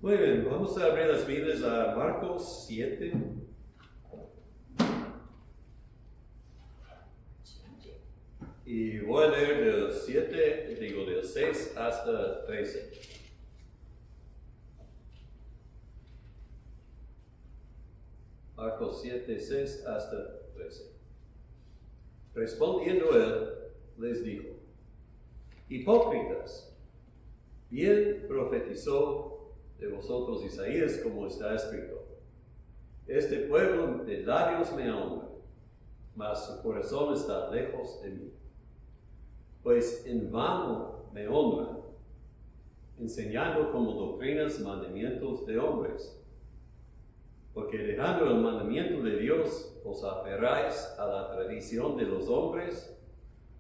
Muy bien, vamos a abrir las Biblias a Marcos 7. Y voy a leer del 6 hasta 13. Marcos 7, 6 hasta 13. Respondiendo él, les dijo: hipócritas, bien profetizó de vosotros Isaías, como está escrito: este pueblo de labios me honra, mas su corazón está lejos de mí. Pues en vano me honran, enseñando como doctrinas mandamientos de hombres. Porque dejando el mandamiento de Dios, os aferráis a la tradición de los hombres,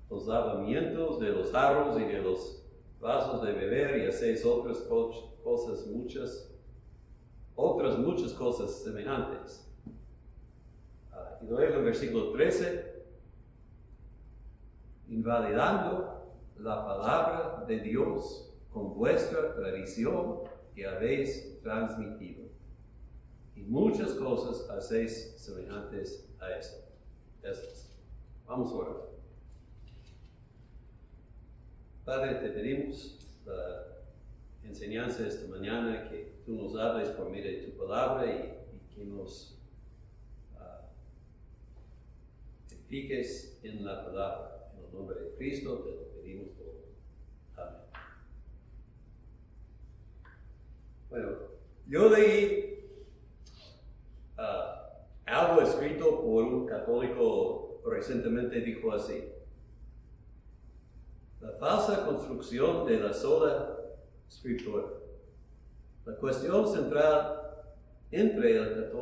los lavamientos de los jarros y de los vasos de beber, y hacéis otras muchas cosas semejantes. Y luego el versículo 13, invalidando la palabra de Dios con vuestra tradición que habéis transmitido. Y muchas cosas hacéis semejantes a estas. Vamos a orar. Padre, te pedimos la enseñanza de esta mañana, que tú nos hables por medio de tu palabra y que nos edifiques en la palabra. En el nombre de Cristo te lo pedimos todo. Amén. Bueno, yo leí algo escrito por un católico recientemente. Dijo así: la falsa construcción de la sola escritura. La cuestión central entre el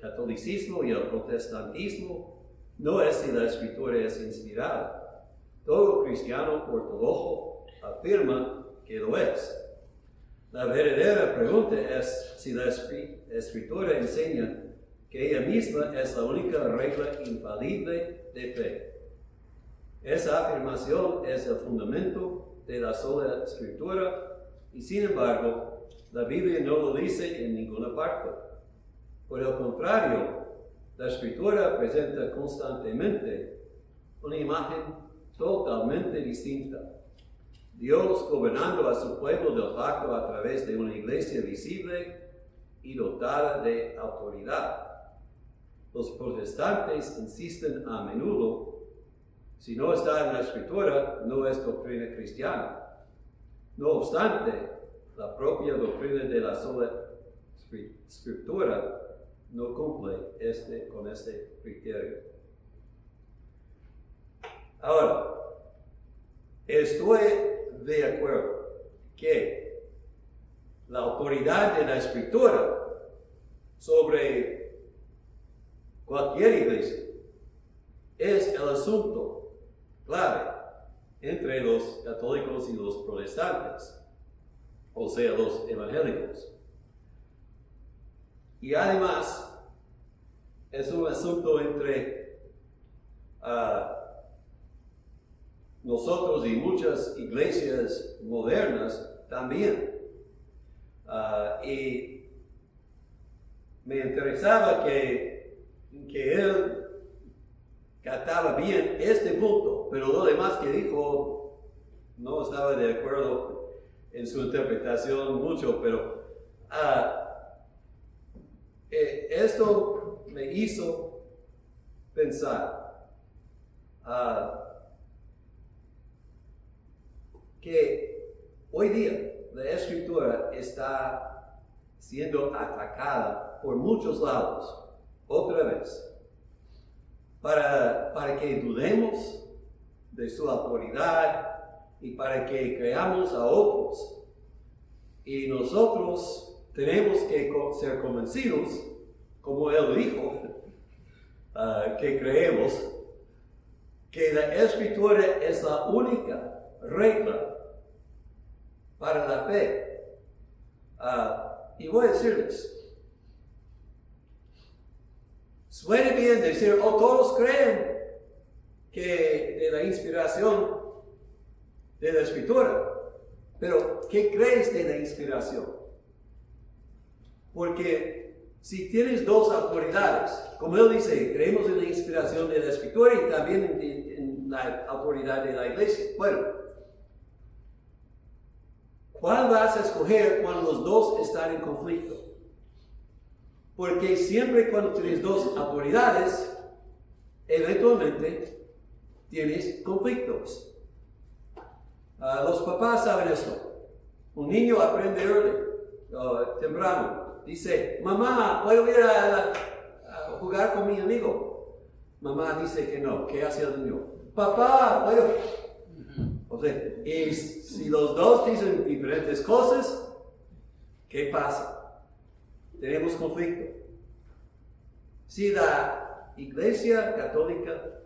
catolicismo y el protestantismo no es si la escritura es inspirada. Todo cristiano ortodoxo afirma que lo es. La verdadera pregunta es si la escritura enseña que ella misma es la única regla infalible de fe. Esa afirmación es el fundamento de la sola escritura, y sin embargo, la Biblia no lo dice en ninguna parte. Por el contrario, la escritura presenta constantemente una imagen totalmente distinta. Dios gobernando a su pueblo del pacto a través de una iglesia visible y dotada de autoridad. Los protestantes insisten a menudo: si no está en la escritura, no es doctrina cristiana. No obstante, la propia doctrina de la sola escritura no cumple con este criterio. Ahora, estoy de acuerdo que la autoridad de la escritura sobre cualquier iglesia es el asunto clave entre los católicos y los protestantes, o sea, los evangélicos. Y además, es un asunto entre nosotros y muchas iglesias modernas también. Y me interesaba que él captaba bien este punto, pero lo demás que dijo no estaba de acuerdo en su interpretación mucho, pero esto me hizo pensar que hoy día la escritura está siendo atacada por muchos lados, otra vez, para que dudemos de su autoridad y para que creamos a otros. Y nosotros tenemos que ser convencidos, como él dijo, que creemos que la escritura es la única regla para la fe. Y voy a decirles, suena bien decir: todos creen que de la inspiración de la escritura, pero ¿qué crees de la inspiración? Porque si tienes dos autoridades, como él dice, creemos en la inspiración de la Escritura y también en la autoridad de la iglesia. Bueno, ¿cuál vas a escoger cuando los dos están en conflicto? Porque siempre cuando tienes dos autoridades, eventualmente tienes conflictos. Los papás saben esto. Un niño aprende temprano. Dice, mamá, ¿puedo ir a jugar con mi amigo? Mamá dice que no. ¿Qué hace el niño? Papá, ¿puedo? O sea, y si los dos dicen diferentes cosas, ¿qué pasa? Tenemos conflicto. Si la Iglesia Católica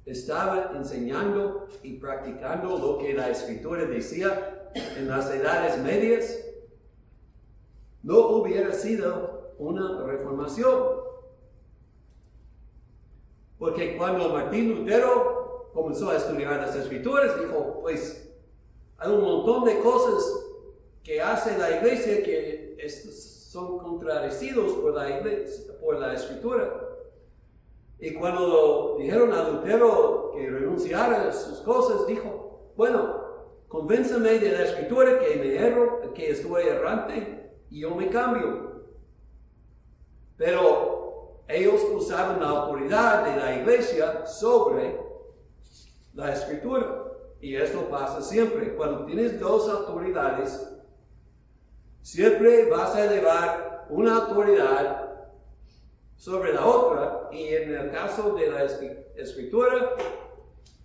estaba enseñando y practicando lo que la Escritura decía en las edades medias, no hubiera sido una reformación. Porque cuando Martín Lutero comenzó a estudiar las Escrituras, dijo, pues hay un montón de cosas que hace la Iglesia que son contradecidos por la Escritura. Y cuando dijeron a Lutero que renunciara a sus cosas, dijo, bueno, convénzame de la Escritura que me erro, que estoy errante, y yo me cambio. Pero ellos usaban la autoridad de la Iglesia sobre la Escritura. Y esto pasa siempre. Cuando tienes dos autoridades, siempre vas a elevar una autoridad sobre la otra, y en el caso de la Escritura,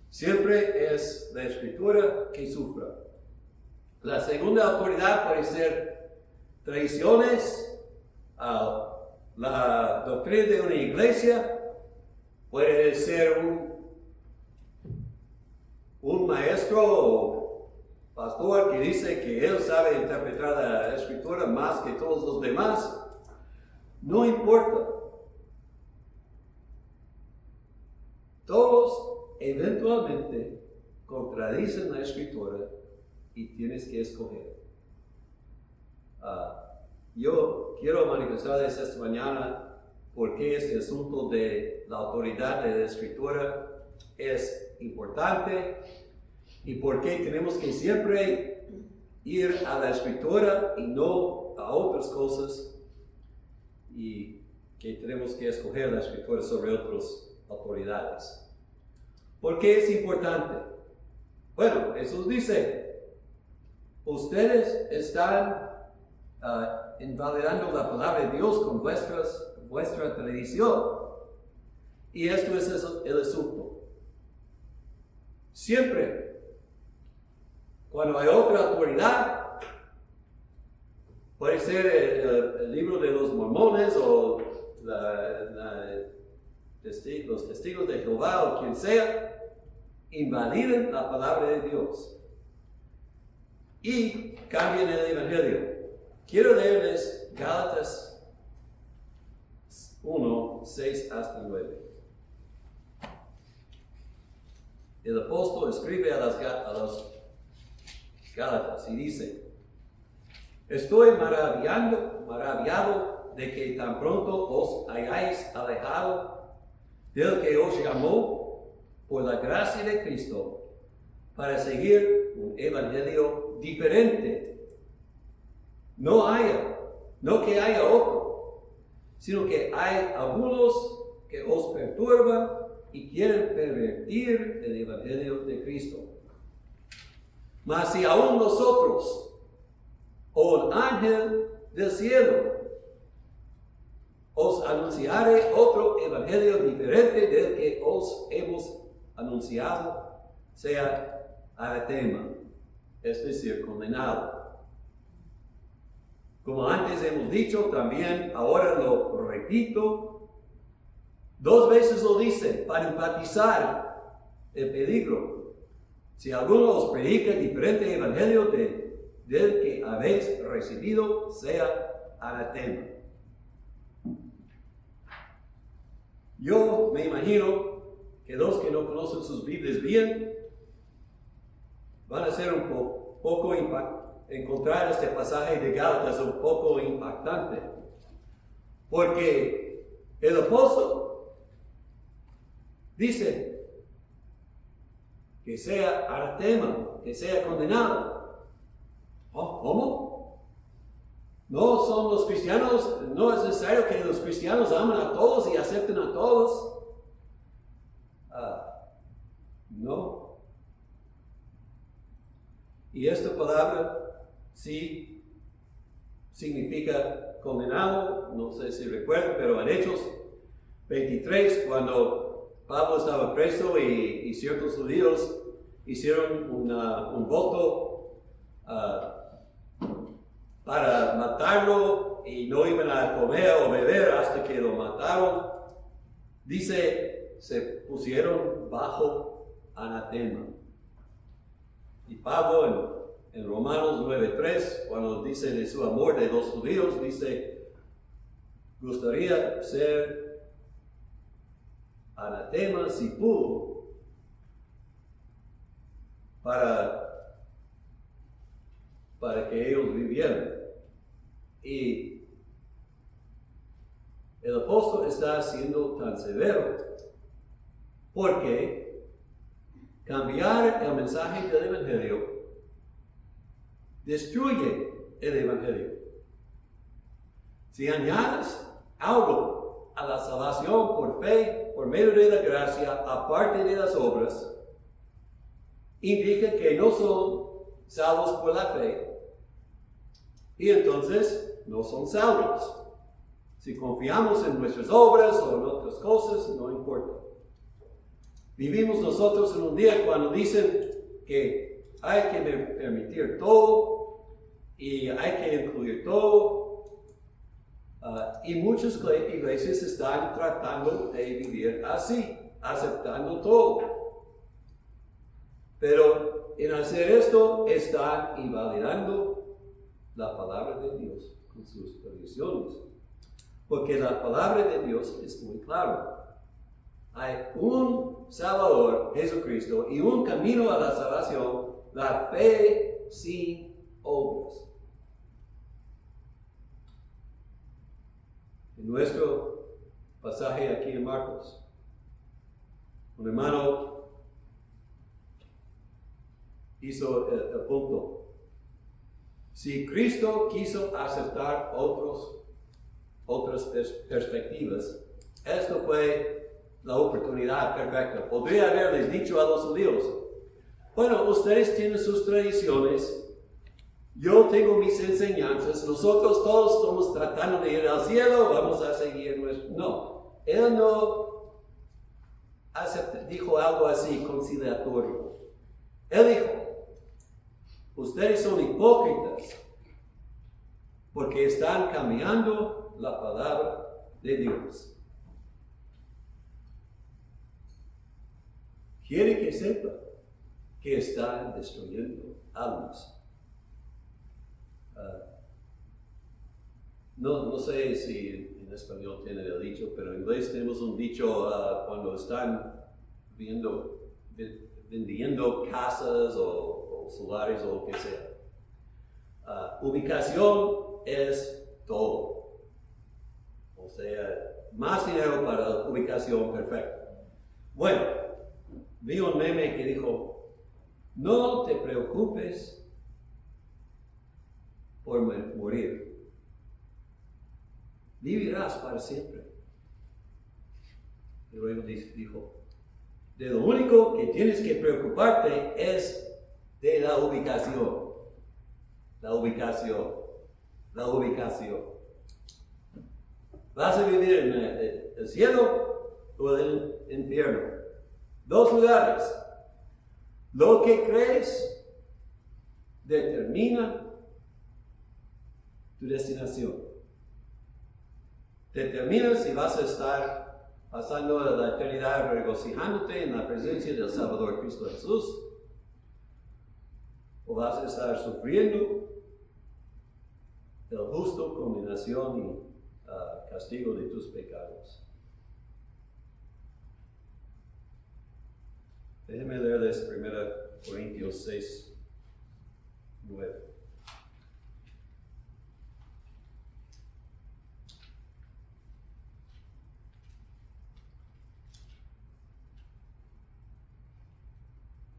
siempre es la Escritura que sufra. La segunda autoridad puede ser tradiciones, la doctrina de una iglesia, puede ser un maestro o pastor que dice que él sabe interpretar la Escritura más que todos los demás. No importa. Todos eventualmente contradicen la Escritura y tienes que escoger. Yo quiero manifestarles esta mañana por qué este asunto de la autoridad de la Escritura es importante y por qué tenemos que siempre ir a la Escritura y no a otras cosas, y que tenemos que escoger la Escritura sobre otras autoridades. ¿Por qué es importante? Bueno, Jesús dice, ustedes están invalidando la palabra de Dios con vuestra tradición. Y esto es el asunto. Siempre, cuando hay otra autoridad, puede ser el libro de los mormones o los testigos de Jehová o quien sea, invaliden la palabra de Dios y cambien el Evangelio. Quiero leerles Gálatas 1, 6 hasta 9. El apóstol escribe a los Gálatas y dice, estoy maravillado de que tan pronto os hayáis alejado del que os llamó por la gracia de Cristo para seguir un evangelio diferente. No que haya otro, sino que hay algunos que os perturban y quieren pervertir el evangelio de Cristo. Mas si aún nosotros, o un ángel del cielo, os anunciare otro evangelio diferente del que os hemos anunciado, sea anatema, es decir, condenado. Como antes hemos dicho, también ahora lo repito, 2 veces lo dice para enfatizar el peligro. Si alguno os predica diferente evangelio del que habéis recibido, sea anatema. Yo me imagino que los que no conocen sus Biblias bien van a ser un poco encontrar este pasaje de Gálatas un poco impactante, porque el apóstol dice que sea anatema, que sea condenado. Oh, ¿cómo? ¿No son los cristianos? ¿No es necesario que los cristianos amen a todos y acepten a todos? No. Y esta palabra sí significa condenado, no sé si recuerdan, pero en Hechos 23, cuando Pablo estaba preso y ciertos judíos hicieron un voto para matarlo y no iban a comer o beber hasta que lo mataron, dice, se pusieron bajo anatema. Y Pablo en Romanos 9:3, cuando dice de su amor de los judíos, dice, gustaría ser anatema si pudo para que ellos vivieran. Y el apóstol está siendo tan severo porque cambiar el mensaje del Evangelio destruye el Evangelio. Si añades algo a la salvación por fe, por medio de la gracia, aparte de las obras, indica que no son salvos por la fe y entonces no son salvos. Si confiamos en nuestras obras o en otras cosas, no importa. Vivimos nosotros en un día cuando dicen que hay que permitir todo y hay que incluir todo. Y muchas iglesias están tratando de vivir así, aceptando todo. Pero en hacer esto están invalidando la palabra de Dios con sus tradiciones. Porque la palabra de Dios es muy clara. Hay un Salvador, Jesucristo, y un camino a la salvación, la fe sin obras. En nuestro pasaje aquí en Marcos, un hermano hizo el punto. Si Cristo quiso aceptar otras perspectivas, esto fue la oportunidad perfecta. Podría haberles dicho a los judíos, bueno, ustedes tienen sus tradiciones, yo tengo mis enseñanzas, nosotros todos estamos tratando de ir al cielo, vamos a seguir nuestro... No, él no dijo algo así conciliatorio. Él dijo, ustedes son hipócritas porque están cambiando la palabra de Dios. Quiere que sepa que están destruyendo almas. No sé si en español tiene el dicho, pero en inglés tenemos un dicho cuando están vendiendo casas o solares o lo que sea. Ubicación es todo. O sea, más dinero para la ubicación perfecta. Bueno, vi un meme que dijo, no te preocupes por morir. Vivirás para siempre. Y luego dijo, de lo único que tienes que preocuparte es de la ubicación. La ubicación. La ubicación. ¿Vas a vivir en el cielo o en el infierno? Dos lugares. Lo que crees determina tu destinación. Determina si vas a estar pasando la eternidad regocijándote en la presencia del Salvador Cristo Jesús, o vas a estar sufriendo el justo condenación y castigo de tus pecados. Déjenme leerles 1 Corintios 6:9.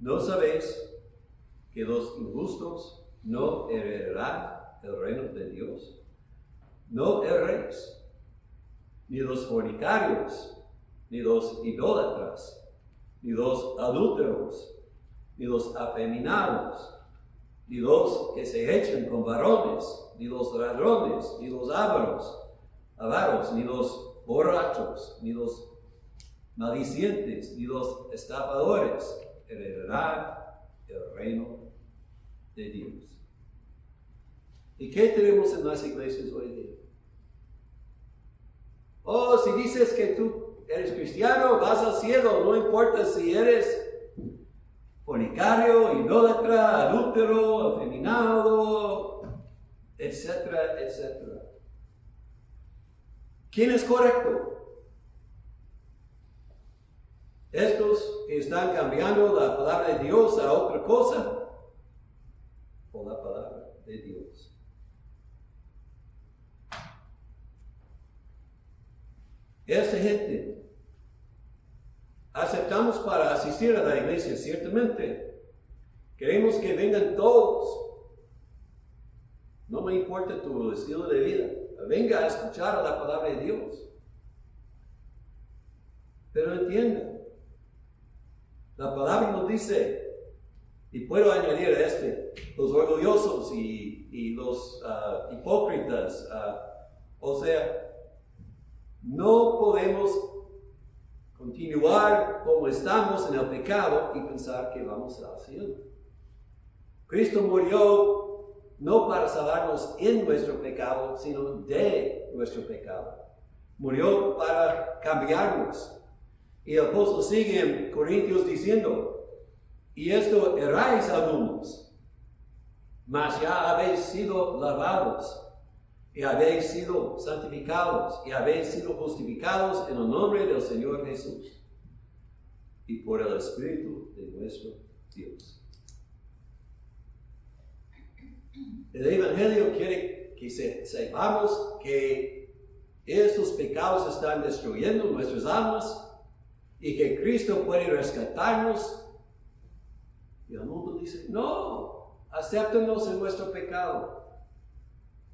¿No sabéis que los injustos no heredarán el reino de Dios? No erréis, ni los fornicarios, ni los idólatras, ni los adúlteros, ni los afeminados, ni los que se echan con varones, ni los ladrones, ni los avaros, ni los borrachos, ni los maldicientes, ni los estafadores heredarán el reino de Dios. ¿Y qué tenemos en las iglesias hoy día? Oh, si dices que tú eres cristiano, vas al cielo, no importa si eres fornicario, idólatra, adúltero, afeminado, etcétera, etcétera. ¿Quién es correcto? ¿Estos que están cambiando la palabra de Dios a otra cosa? ¿O la palabra de Dios? Esta gente aceptamos para asistir a la iglesia, ciertamente. Queremos que vengan todos. No me importa tu estilo de vida. Venga a escuchar la palabra de Dios. Pero entienda, la palabra nos dice, y puedo añadir a los orgullosos y los hipócritas, o sea, no podemos continuar como estamos en el pecado y pensar que vamos al cielo. Cristo murió no para salvarnos en nuestro pecado, sino de nuestro pecado. Murió para cambiarnos. Y el apóstol sigue en Corintios diciendo, y esto erráis algunos, mas ya habéis sido lavados, y habéis sido santificados, y habéis sido justificados en el nombre del Señor Jesús, y por el Espíritu de nuestro Dios. El Evangelio quiere que sepamos que estos pecados están destruyendo nuestras almas, y que Cristo puede rescatarnos. Y el mundo dice, no, acéptanos en nuestro pecado.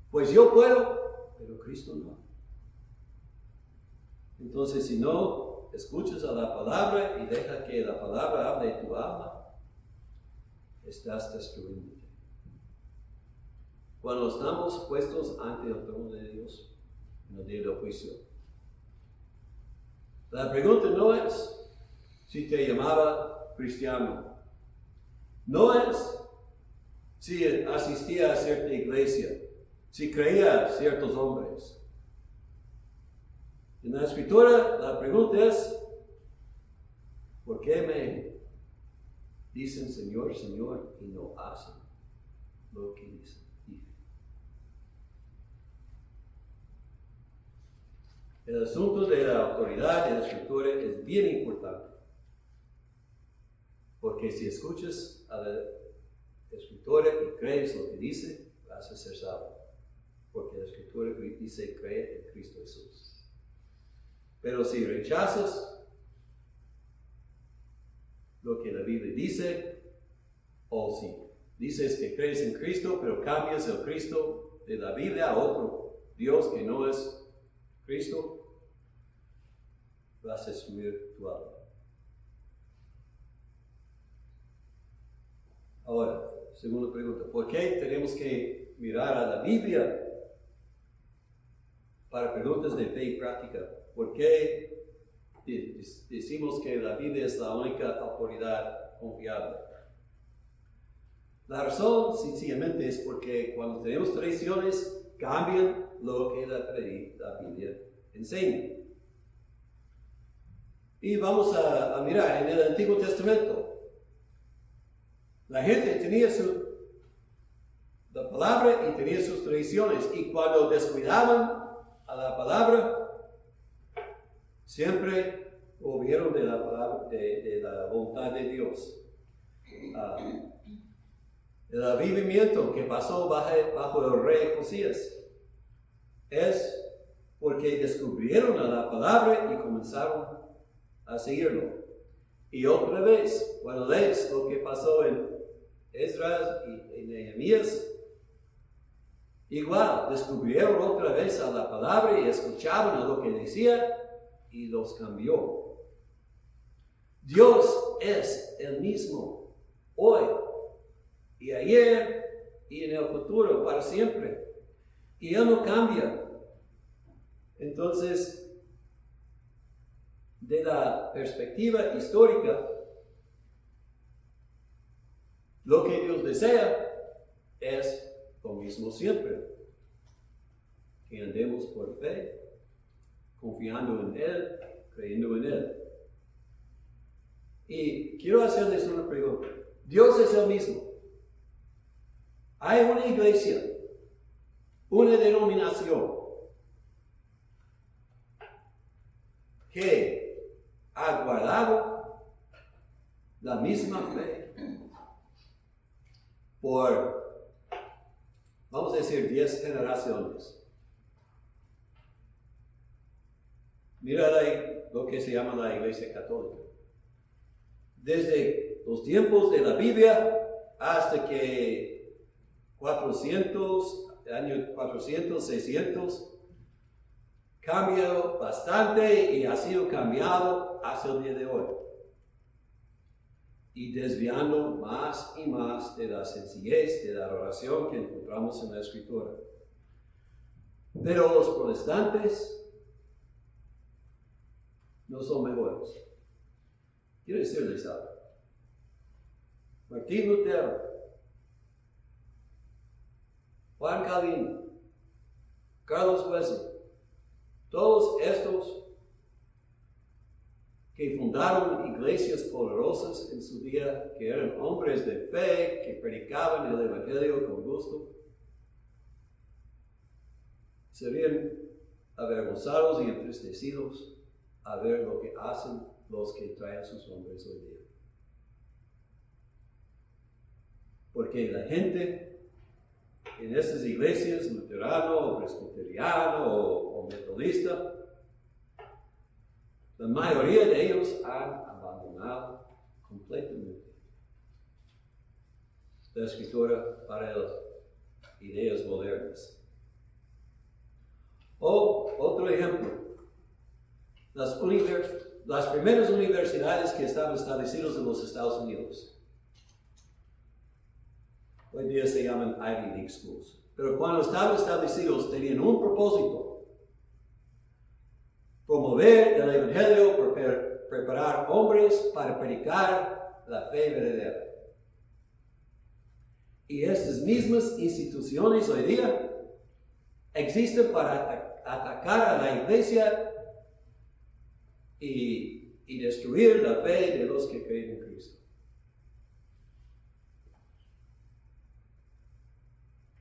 Pues yo puedo, pero Cristo no. Entonces, si no escuchas a la palabra y deja que la palabra hable de tu alma, estás destruyéndote. Cuando estamos puestos ante el trono de Dios, en el día del juicio, la pregunta no es si te llamaba cristiano. No es si asistía a cierta iglesia, si creía a ciertos hombres. En la Escritura la pregunta es, ¿por qué me dicen Señor, Señor y no hacen lo que dicen? El asunto de la autoridad de la Escritura es bien importante. Porque si escuchas a la Escritura y crees lo que dice, vas a ser salvo. Porque la Escritura dice, cree en Cristo Jesús. Pero si rechazas lo que la Biblia dice, o si dices que crees en Cristo, pero cambias el Cristo de la Biblia a otro Dios que no es Cristo, vas a destruir tu alma. Ahora, segunda pregunta, ¿por qué tenemos que mirar a la Biblia para preguntas de fe y práctica? ¿Por qué decimos que la Biblia es la única autoridad confiable? La razón, sencillamente, es porque cuando tenemos tradiciones, cambian lo que la Biblia enseña. Y vamos a mirar en el Antiguo Testamento. La gente tenía la palabra y tenía sus tradiciones. Y cuando descuidaban a la palabra, siempre volvieron de la palabra, de la voluntad de Dios. El avivamiento que pasó bajo el rey Josías es porque descubrieron a la palabra y comenzaron a seguirlo. Y otra vez, cuando lees lo que pasó en Esdras y Nehemías, igual, descubrieron otra vez a la palabra y escuchaban a lo que decía y los cambió. Dios es el mismo hoy y ayer y en el futuro, para siempre. Y Él no cambia. Entonces, de la perspectiva histórica, lo que Dios desea es lo mismo siempre. Que andemos por fe, confiando en Él, creyendo en Él. Y quiero hacerles una pregunta. Dios es el mismo. Hay una iglesia, una denominación, que ha guardado la misma fe por, vamos a decir, 10 generaciones. Mira lo que se llama la Iglesia Católica. Desde los tiempos de la Biblia hasta que 400, 600, cambió bastante y ha sido cambiado hasta el día de hoy. Y desviando más y más de la sencillez de la oración que encontramos en la Escritura. Pero los protestantes no son mejores. Quiero decirles algo. Martín Lutero, Juan Calvino, Carlos Wesley, todos estos que fundaron iglesias poderosas en su día, que eran hombres de fe, que predicaban el Evangelio con gusto, serían avergonzados y entristecidos a ver lo que hacen los que traen sus nombres hoy día. Porque la gente en estas iglesias, luterano o presbiteriano o metodista, la mayoría de ellos han abandonado completamente la Escritura para las ideas modernas. O otro ejemplo, las primeras universidades que estaban establecidas en los Estados Unidos. Hoy día se llaman Ivy League Schools. Pero cuando estaban establecidos tenían un propósito: promover el Evangelio, preparar hombres para predicar la fe verdadera. Y estas mismas instituciones hoy día existen para atacar a la iglesia y destruir la fe de los que creen en Cristo.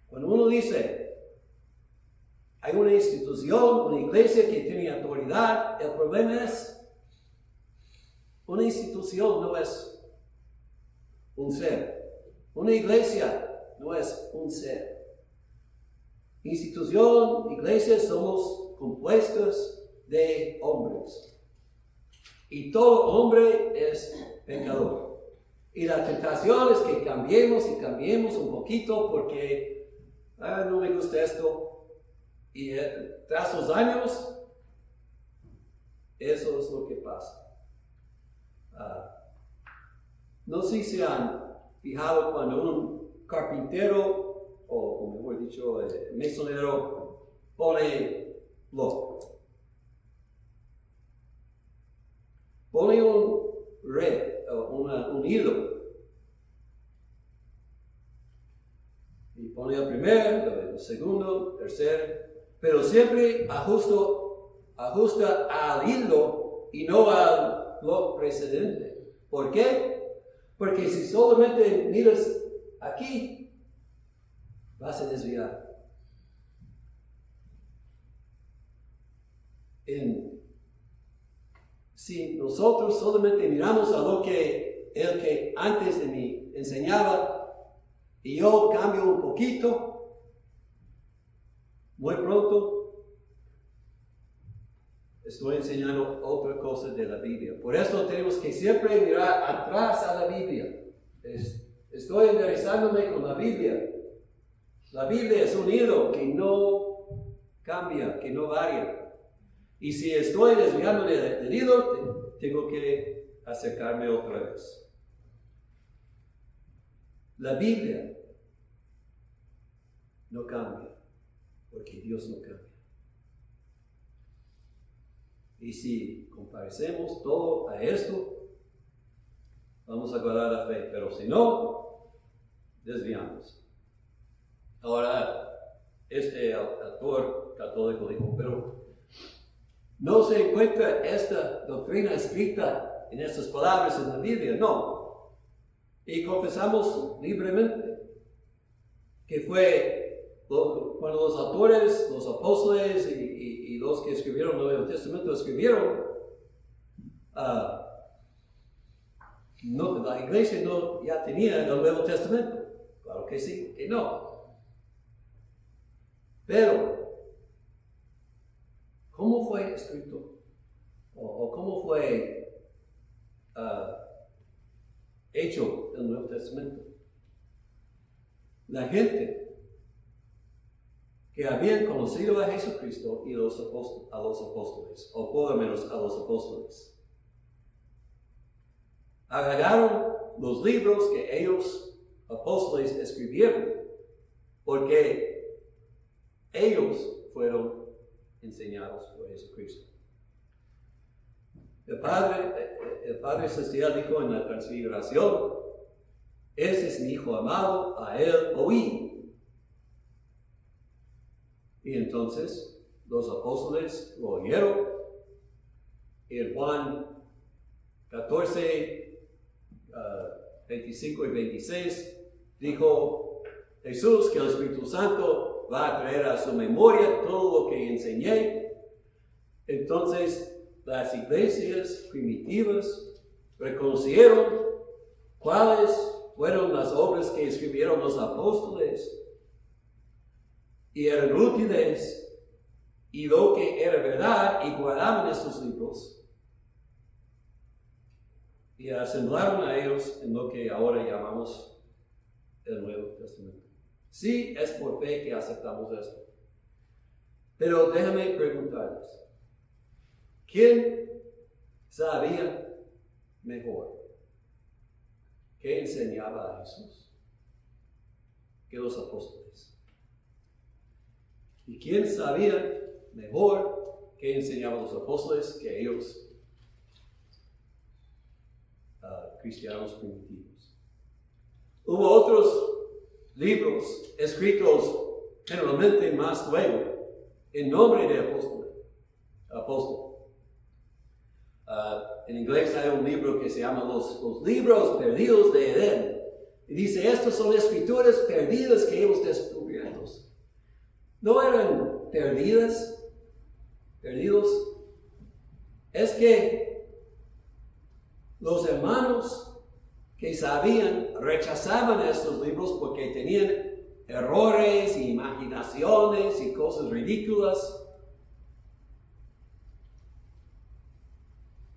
Cuando uno dice, hay una institución, una iglesia que tiene autoridad, el problema es, una institución no es un ser. Una iglesia no es un ser. Institución, iglesia, somos compuestos de hombres. Y todo hombre es pecador. Y la tentación es que cambiemos un poquito porque no me gusta esto. Y tras los años, eso es lo que pasa. No sé si se han fijado cuando un carpintero, o mejor dicho, mesonero, pone bloque. Pone un red, un hilo. Y pone el primero, el segundo, el tercero, pero siempre ajusta al hilo y no al bloque precedente. ¿Por qué? Porque si solamente miras aquí, vas a desviar. Si nosotros solamente miramos a lo que el que antes de mí enseñaba y yo cambio un poquito, muy pronto estoy enseñando otra cosa de la Biblia. Por eso tenemos que siempre mirar atrás a la Biblia. Estoy enderezándome con la Biblia. La Biblia es un hilo que no cambia, que no varía. Y si estoy desviando del hilo, tengo que acercarme otra vez. La Biblia no cambia, porque Dios no cambia. Y si comparecemos todo a esto, vamos a guardar la fe. Pero si no, desviamos. Ahora, este autor católico dijo, pero no se encuentra esta doctrina escrita en estas palabras en la Biblia. No. Y confesamos libremente que fue cuando los autores, los apóstoles y los que escribieron el Nuevo Testamento escribieron, la iglesia no ya tenía el Nuevo Testamento. Claro que sí, que no. Pero, ¿cómo fue escrito? ¿O cómo fue hecho el Nuevo Testamento? La gente que habían conocido a Jesucristo y a los apóstoles, o por lo menos a los apóstoles, agarraron los libros que ellos, apóstoles, escribieron, porque ellos fueron enseñados por Jesucristo. El Padre Celestial dijo en la Transfiguración, ese es mi Hijo amado, a él oí. Y entonces los apóstoles lo oyeron. Y en Juan 14, 25 y 26 dijo Jesús que el Espíritu Santo va a traer a su memoria todo lo que enseñé. Entonces las iglesias primitivas reconocieron cuáles fueron las obras que escribieron los apóstoles y eran útiles y lo que era verdad y guardaban estos libros y asemblaron a ellos en lo que ahora llamamos el Nuevo Testamento. Sí, es por fe que aceptamos esto. Pero déjame preguntarles, ¿quién sabía mejor qué enseñaba a Jesús que los apóstoles? ¿Y quién sabía mejor qué enseñaban los apóstoles que ellos, cristianos primitivos? Hubo otros libros escritos generalmente más luego en nombre de apóstol. En inglés hay un libro que se llama los libros perdidos de Edén. Y dice, estas son escrituras perdidas que hemos descubierto. No eran perdidos. Es que los hermanos que sabían rechazaban estos libros porque tenían errores, imaginaciones y cosas ridículas.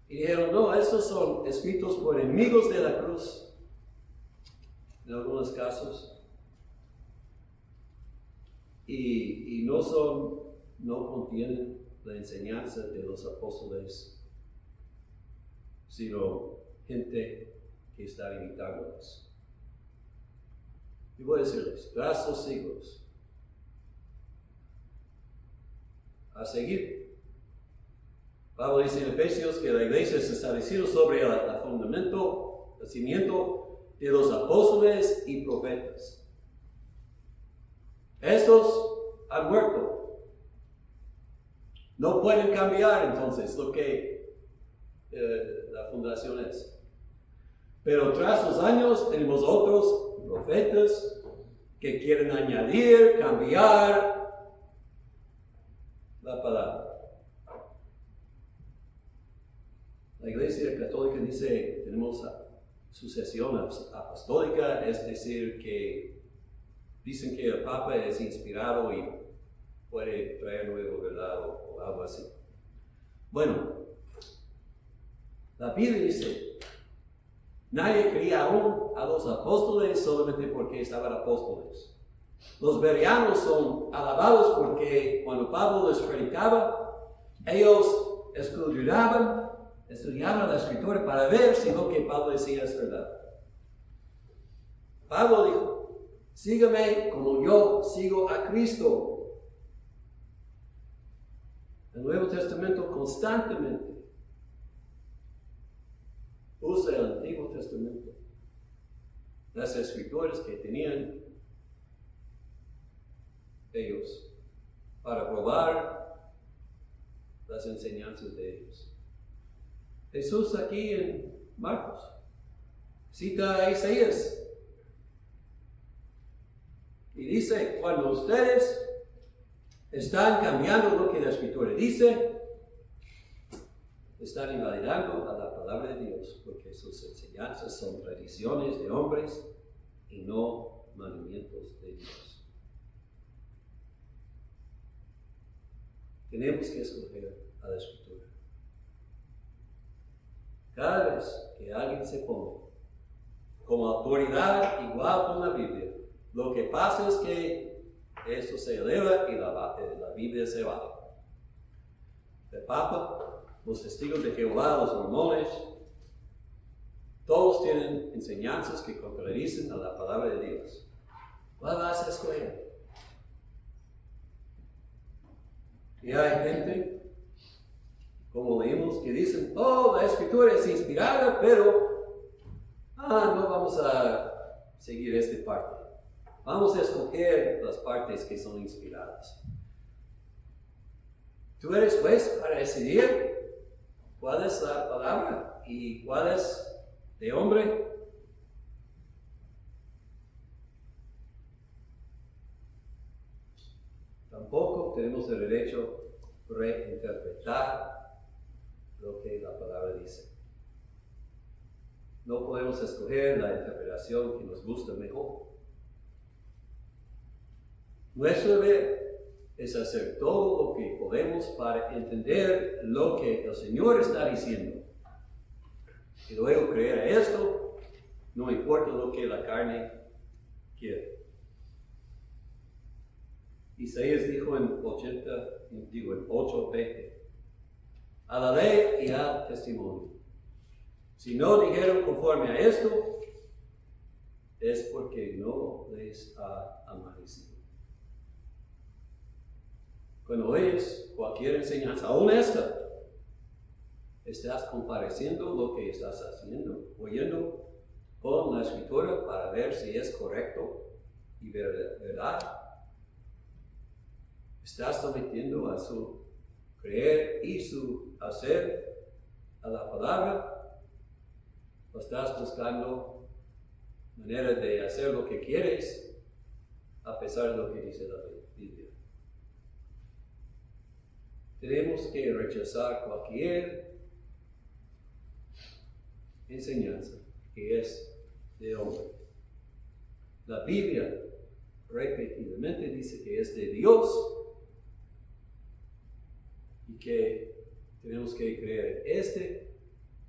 Y dijeron, no, estos son escritos por enemigos de la cruz, en algunos casos. Y no contienen la enseñanza de los apóstoles, sino gente que está imitándolos. Y voy a decirles, tras los siglos, a seguir. Pablo dice en Efesios que la iglesia se ha establecido sobre el fundamento, el cimiento de los apóstoles y profetas. Estos han muerto. No pueden cambiar entonces lo que la fundación es. Pero tras los años tenemos otros profetas que quieren añadir, cambiar la palabra. La Iglesia Católica dice, tenemos sucesión apostólica, es decir, que dicen que el Papa es inspirado y puede traer nueva verdad o algo así. Bueno, la Biblia dice, nadie creía aún a los apóstoles solamente porque estaban apóstoles. Los bereanos son alabados porque cuando Pablo les predicaba, ellos estudiaban la escritura para ver si lo que Pablo decía es verdad. Pablo dijo, sígame como yo sigo a Cristo. El Nuevo Testamento constantemente usa el Antiguo Testamento, las escrituras que tenían ellos, para probar las enseñanzas de ellos. Jesús aquí en Marcos cita a Isaías y dice, cuando ustedes están cambiando lo que la Escritura dice, están invalidando a la palabra de Dios, porque sus enseñanzas son tradiciones de hombres y no mandamientos de Dios. Tenemos que escoger a la Escritura. Cada vez que alguien se pone como autoridad igual con la Biblia, lo que pasa es que esto se eleva y la Biblia se baja. El Papa, los testigos de Jehová, los mormones, todos tienen enseñanzas que contradicen a la palabra de Dios. ¿Cuál vas a escoger? Y hay gente, como leímos, que dicen, oh, la Escritura es inspirada, pero no vamos a seguir esta parte. Vamos a escoger las partes que son inspiradas. Tú eres juez para decidir cuál es la palabra y cuál es de hombre. Tampoco tenemos el derecho a reinterpretar lo que la palabra dice. No podemos escoger la interpretación que nos gusta mejor. Nuestro deber es hacer todo lo que podemos para entender lo que el Señor está diciendo. Y luego creer a esto, no importa lo que la carne quiere. Isaías dijo en 8:20, a la ley y al testimonio. Si no dijeron conforme a esto, es porque no les ha amanecido. Cuando oyes cualquier enseñanza, aún esta, estás compareciendo lo que estás oyendo con la Escritura para ver si es correcto y verdad. Estás sometiendo a su creer y su hacer a la palabra, o estás buscando manera de hacer lo que quieres a pesar de lo que dice la Biblia. Tenemos que rechazar cualquier enseñanza que es de hombre. La Biblia repetidamente dice que es de Dios y que tenemos que creer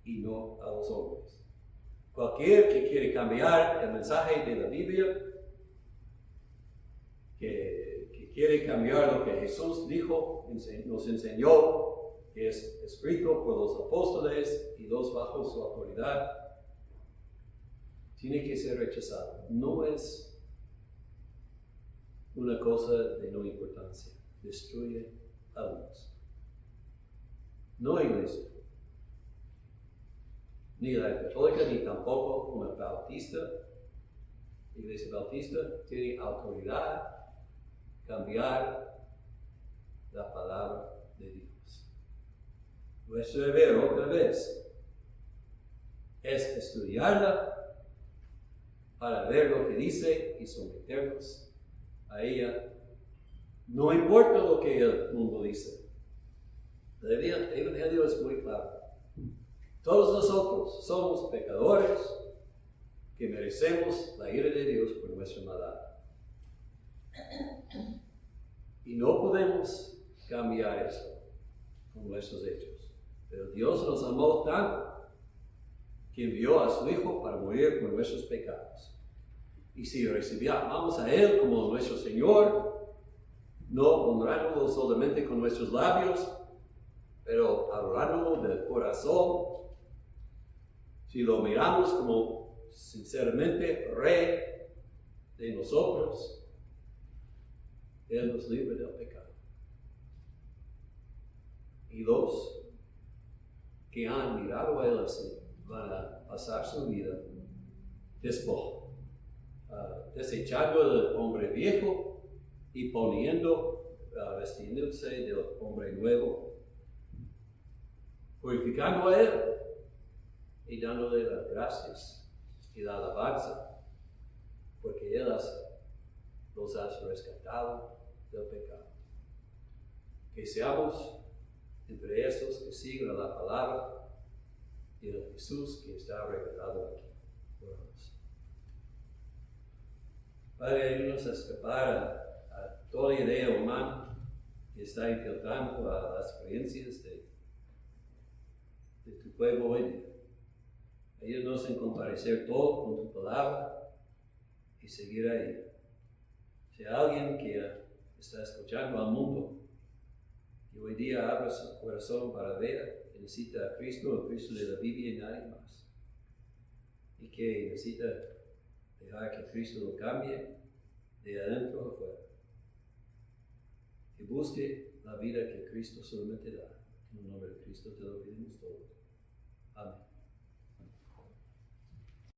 y no a los hombres. Cualquier que quiere cambiar el mensaje de la Biblia, que quiere cambiar lo que Jesús dijo, nos enseñó, que es escrito por los apóstoles y los bajo su autoridad, tiene que ser rechazado. No es una cosa de no importancia. Destruye almas. No iglesia, ni la católica, ni tampoco una bautista. La iglesia bautista tiene autoridad cambiar la palabra de Dios. Nuestro deber, otra vez, es estudiarla para ver lo que dice y someternos a ella. No importa lo que el mundo dice. El Evangelio es muy claro. Todos nosotros somos pecadores que merecemos la ira de Dios por nuestra maldad. Y no podemos cambiar eso con nuestros hechos. Pero Dios nos amó tanto que envió a su Hijo para morir por nuestros pecados. Y si amamos a Él como nuestro Señor, no honrándolo solamente con nuestros labios, pero adorándolo del corazón, si lo miramos como sinceramente Rey de nosotros, Él nos libre del pecado. Y los que han mirado a Él así van a pasar su vida desechando el hombre viejo y vestiéndose del hombre nuevo, purificando a Él y dándole las gracias y la alabanza, porque Él nos ha rescatado del pecado. Que seamos entre esos que siguen la palabra y el Jesús que está revelado aquí. Oramos. Padre, ayúdanos a escapar a toda idea humana que está infiltrando a las creencias de tu pueblo hoy día. Ayúdanos a comparecer todo con tu palabra y seguir ahí. Si hay alguien que está escuchando al mundo y hoy día abre su corazón para ver que necesita a Cristo, el Cristo de la Biblia y nadie más, y que necesita dejar que Cristo lo cambie de adentro a afuera, que busque la vida que Cristo solamente da. En el nombre de Cristo te lo pedimos todo. Amén.